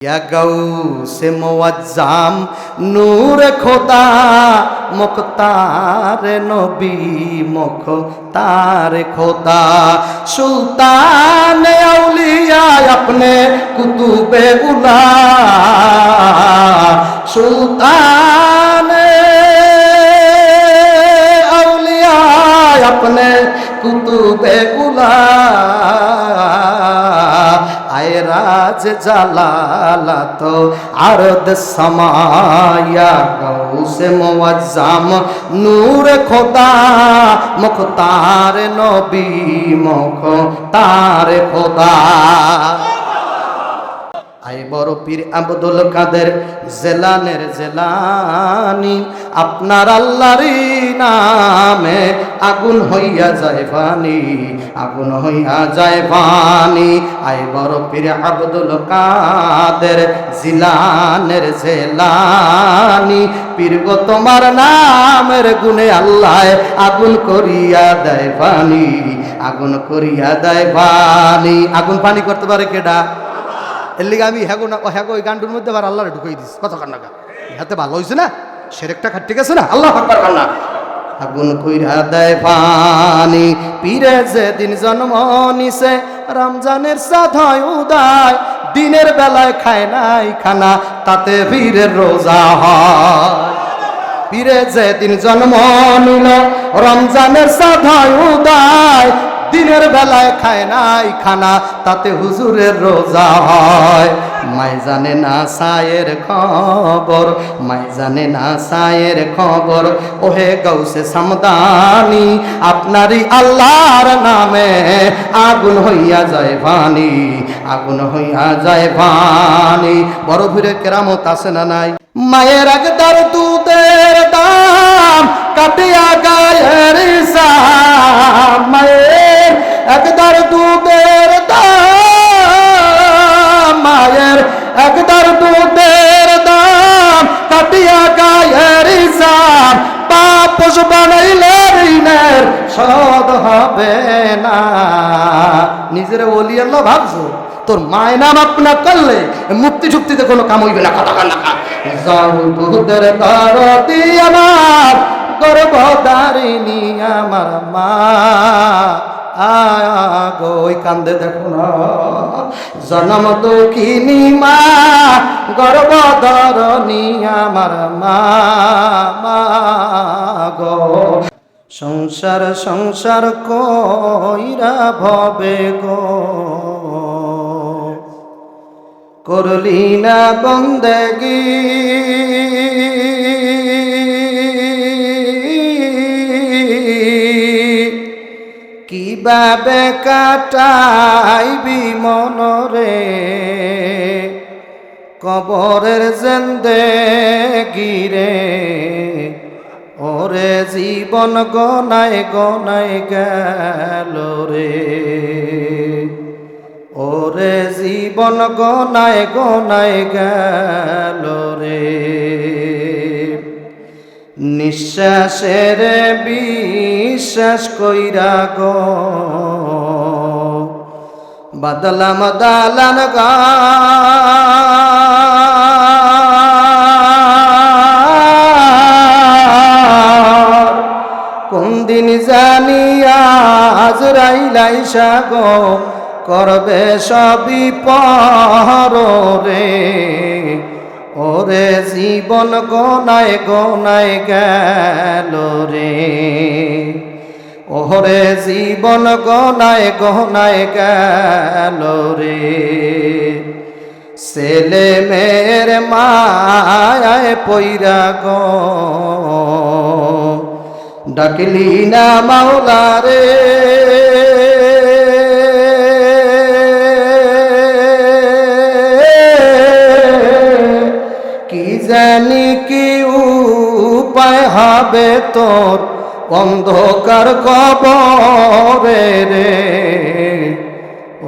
या गौसे मुअज्जम नूर खुदा मुख्तार नबी मुख्तार खुदा सुल्तान औलिया अपने कुतुबे उला सुल्तान औलिया अपने कुतुबे उला आए राज जलाला तो अर्द समाया गौसे मुअज्जम नूर खुदा मुख्तार नबी मुख्तार खुदा आए बड़ो पीर अब्दुल काদের জেলানের জেলানি আপনার আল্লাহর নামে আগুন হইয়া যায় পানি আগুন হইয়া যায় পানি আয় বড় পীর আব্দুল কাদের জিলানের জেলানি পীর গো তোমার নামের গুণে আল্লাহ আগুন করিয়া দেয় পানি আগুন করিয়া দেয় পানি আগুন পানি করতে পারে কেডা এর লিগে আমি হ্যাগো ওই গানটার মধ্যে আবার আল্লাহরে ঢুকাই দিস কত কান্নাকা হাতে ভালো হয়েছে না সেরেকটা ঠিক আছে না আল্লাহ আকবার কান্না আগুন কইরা দেয় পানি পীরে যেদিন জন্ম নিছে রমজানের চাঁদ হয় উদয় দিনের বেলায় খায় নাই খানা তাতে পীরের রোজা হয় পীরে যেদিন জন্ম নিল রমজানের চাঁদ হয় উদয় দিনের বেলায় খায় নাই খানা তাতে হুজুরের রোজা হয় মাই জানে না সায়ের খবর মাই জানে না সায়ের খবর ওহে গৌসে সামদানি আপনারই আল্লাহর নামে আগুন হইয়া যায় পানি আগুন হইয়া যায় পানি বড় ভিড়ে কেরামত আছে না নাই মায়ের একদার দুধের দাম কাটিয়া গায়ের সাম মায়ের একদার দুধের দাম মায়ের একদার দুধের দাম কাটিয়া গায়ের সাম পাপস বানাইলে ঋণের শোধ হবে না নিজের ওলি আল্লাহ ভাবছো তোর মায়ের নাম আপনা করলে মুক্তি চুক্তিতে কোনো কাম হইবে না কথা না যাও দুধের দরদি আমার গর্ভধারিণী আমার মা আগো ওই কান্দে দেখো না জনম দুঃখিনী মা গর্ভধারণী আমার মা গো সংসার সংসার কইরা ভবে গো করলি না বন্দেগি কিভাবে কাটাইবি মনরে কবরের জিন্দেগি রে ওরে জীবন গনায় গনায় গেল রে ওরে জীবন গনায় গনায় গেল রে নিঃশ্বাসের বিশ্বাস কইরা গো বদলাম দালান গা কোন দিন জানিয়া আজরাইল আইসা গো করবে সবই পর রে ওরে জীবন গনায় গনায় গেল রে ওরে জীবন গনায় গনায় গেল রে ছেলে মেয়ের মায়ায় পইরা গো ডাকলি না মাওলা রে জানি কি উপায় হবে তোর অন্ধকার কবরে রে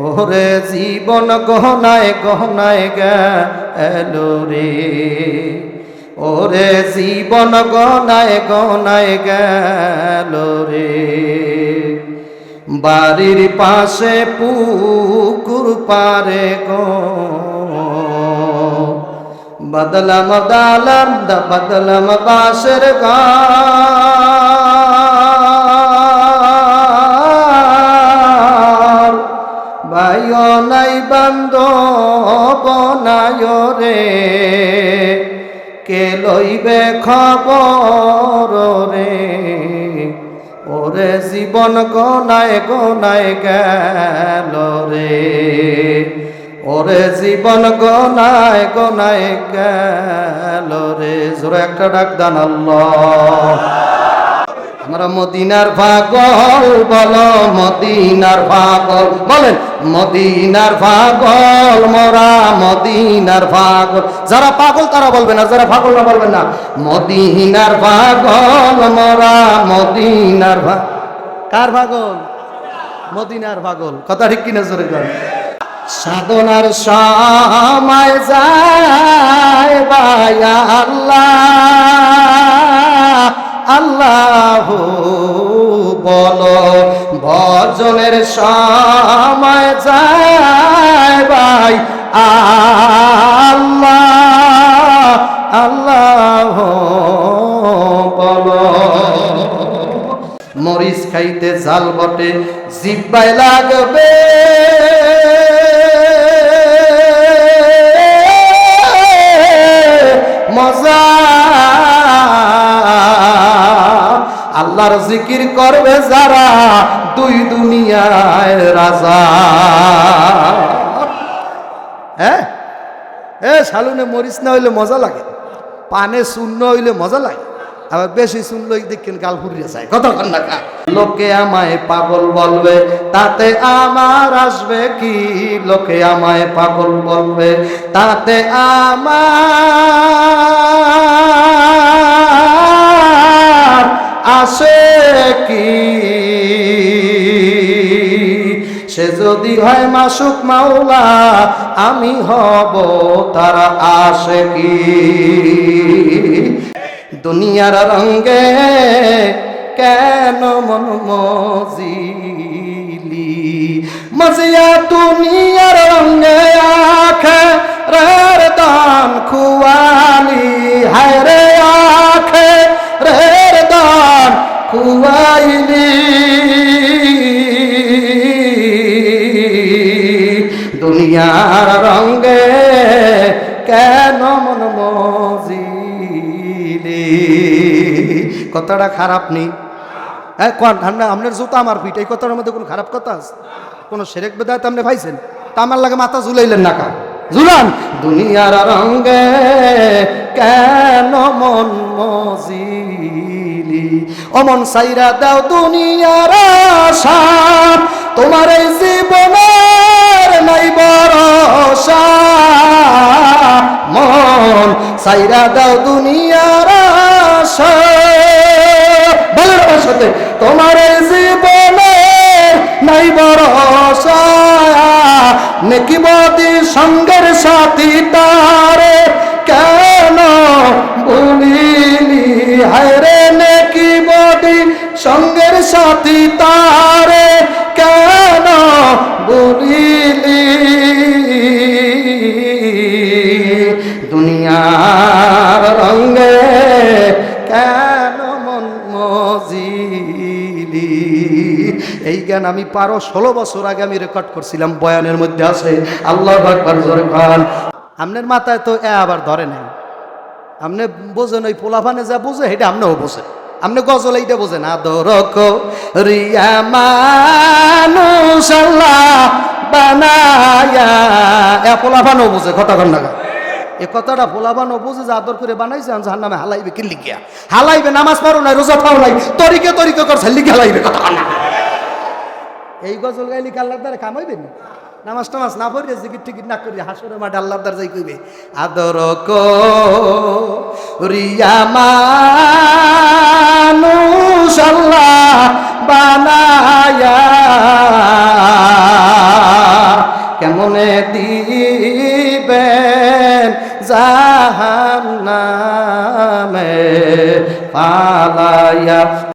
ওরে জীবন গহনায় গহনায় গেল রে ওরে জীবন গহনায় গহনায় গেল রে বাড়ির পাশে পুকুর পারে গো বদলাম দালাম দা বদলাম বাসের ঘর ভাইও নাই বান্ধব নাই রে কে লইবে খবর রে ওরে জীবন গোনায় গোনায় গেল রে ওরে জীবন গোনায় গোনায় গেল রে জোরে একটা ডাক দান আল্লাহ আমরা মদিনার পাগল বলো মদিনার পাগল বলেন মদিনার পাগল মোরা মদিনার পাগল যারা পাগল তারা বলবেন না যারা পাগল না বলবেন না মদিনার পাগল মোরা মদিনার কার পাগল মদিনার পাগল কথা ঠিক কিনা জোরে কর সাধনার সময় যায় বায়া আল্লাহ আল্লাহ বলো ভজনের সময় যায় ভাই আল্লাহ আল্লাহ বলো মরিচ খাইতে জাল বটে জিব্বায় লাগবে মজা আল্লাহর জিকির করবে যারা দুই দুনিয়ায় রাজা হ্যাঁ শালুনে মরিচ না হইলে মজা লাগে পানে শূন্য হইলে মজা লাগে আবার বেশি শূন্য দেখেন গাল ফুরিয়ে যায় কতক্ষণ না লোকে আমায় পাগল বলবে তাতে আমার আসবে কি লোকে আমায় পাগল বলবে তাতে আমার আসে কি সে যদি হয় মাসুক মাওলা আমি হব তারা আসে কি দুনিয়ার রঙে কেন মন মজিলি মজিয়া দুনিয়ার রঙে আখে রের দান খুয়ালি হায় রে আখে রের দান খুয়াইলি দুনিয়ার রঙে কেন মন মজিলি কথাটা খারাপ নেই আপনার জুতা আমার পিঠ এই কথাটার মধ্যে কোনো খারাপ কথা আছে কোনো সেরেক বেদায়ত আপনি পাইছেন তা আমার লাগে মাথা ঝুলাইলেন না কা ঝুলান দুনিয়ার রঙে কেন মন মজিলি অমন সাইরা দাও দুনিয়ার আশা তোমার এই জীবনের নাই ভরসা মন সাইরা দাও দুনিয়ার আশা বলেন আমার সাথে তোমার এই জীবনে নাই ভরসা নেকি বদি সঙ্গের সাথী তারে কেন ভুলিলি হায় রে নেকি বদি সঙ্গের সাথী তারে কেন ভুলিলি দুনিয়ার রঙে কেন মন মজিলি এই গান আমি 16 বছর আগে আমি রেকর্ড করছিলাম বয়ানের মধ্যে আছে আল্লাহু আকবার জোরে খান আপনার মাথায় তো আবার ধরে নাই আপনি বোঝেন ওই পোলাফানে যা বোঝে সেটা আপনিও বোঝেন আপনি গজল এইটা বোঝেন আদর রিয়া মানুষ আল্লাহ বানায়া পোলাফানও বোঝে কথা কন না এ কথাটা পোলাফানও বোঝে যে আদর করে বানাইছে জাহান্নামে হালাইবে কি লিখিয়া হালাইবে নামাজ পড়ো নাই রোজা খাও নাই তরিকে করছে লিখে হালাইবে কথা কন না এই গজল গাইলি আল্লাহর দ্বারা কামাইবেন নামাজ টামাজ না পড়িয়ে জিকির টিকিট না করিয়া হাসরের মাঠে আল্লাহর দ্বারা যাই কইবে আদর রিয়া মানুষ আল্লাহ বানায়া কেমনে দিবেন জাহান্নামে পালায়া